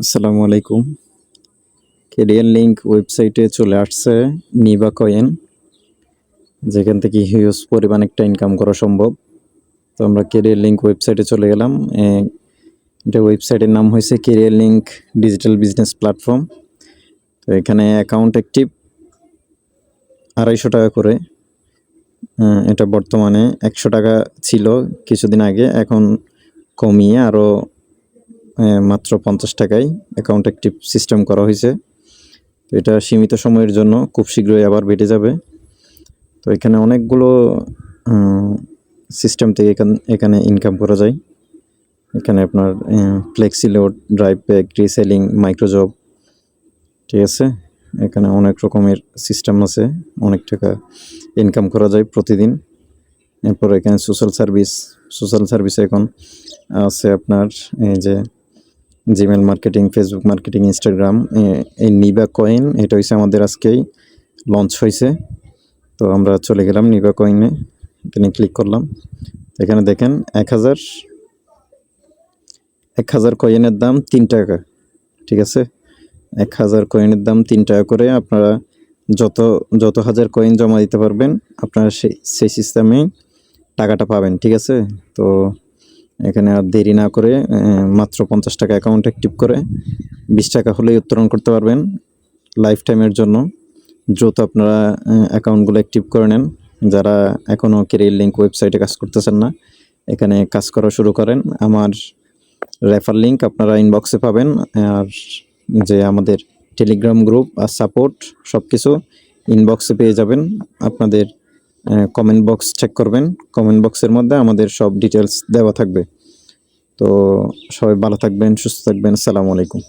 আসসালামু আলাইকুম। Career link ওয়েবসাইটে চলে আসছে নিবা কয়েন, যেখান থেকে হিউজ পরিমাণ একটা ইনকাম করা সম্ভব। তো আমরা কেরিয়ার লিঙ্ক ওয়েবসাইটে চলে গেলাম। এটা ওয়েবসাইটের নাম হয়েছে career link digital business platform. তো এখানে অ্যাকাউন্ট অ্যাক্টিভ 250 টাকা করে। এটা বর্তমানে 100 টাকা ছিল কিছুদিন আগে, এখন কমিয়ে আরও মাত্র 50 টাকায় অ্যাকাউন্ট অ্যাক্টিভ সিস্টেম করা হয়েছে। তো এটা সীমিত সময়ের জন্য, খুব শীঘ্রই আবার বেড়ে যাবে। তো এখানে অনেকগুলো সিস্টেম থেকে এখানে ইনকাম করা যায়। এখানে আপনার flexi load, drive pack, reselling, microjob, ঠিক আছে। এখানে অনেক রকমের সিস্টেম আছে, অনেক টাকা ইনকাম করা যায় প্রতিদিন। এরপর এখানে সোশ্যাল সার্ভিস এখন আছে আপনার এই যে Gmail marketing, Facebook marketing, Instagram. এই নিবা কয়েন এটা হচ্ছে আমাদের আজকেই লঞ্চ হয়েছে। তো আমরা চলে গেলাম নিবা কয়েনে, এখানে ক্লিক করলাম। এখানে দেখেন 1000 কয়েনের দাম 3 টাকা, ঠিক আছে। 1000 কয়েনের দাম 3 টাকা করে। আপনারা যত হাজার কয়েন জমা দিতে পারবেন আপনারা সেই সিস্টেমে টাকাটা পাবেন, ঠিক আছে। তো এখানে আর দেরি না করে মাত্র 50 টাকা অ্যাকাউন্ট অ্যাক্টিভ করে 20 টাকা হলেই উত্তোলন করতে পারবেন লাইফ টাইমের জন্য। দ্রুত আপনারা অ্যাকাউন্টগুলো অ্যাক্টিভ করে নেন। যারা এখনও কেরিয়ার লিঙ্ক ওয়েবসাইটে কাজ করতেছেন না, এখানে কাজ করা শুরু করেন। আমার রেফার লিঙ্ক আপনারা ইনবক্সে পাবেন, আর যে আমাদের টেলিগ্রাম গ্রুপ আর সাপোর্ট সব কিছু ইনবক্সে পেয়ে যাবেন। আপনাদের কমেন্ট বক্স চেক করবেন, কমেন্ট বক্সের মধ্যে আমাদের সব ডিটেলস দেওয়া থাকবে। তো সবাই ভালো থাকবেন, সুস্থ থাকবেন। আসসালামু আলাইকুম।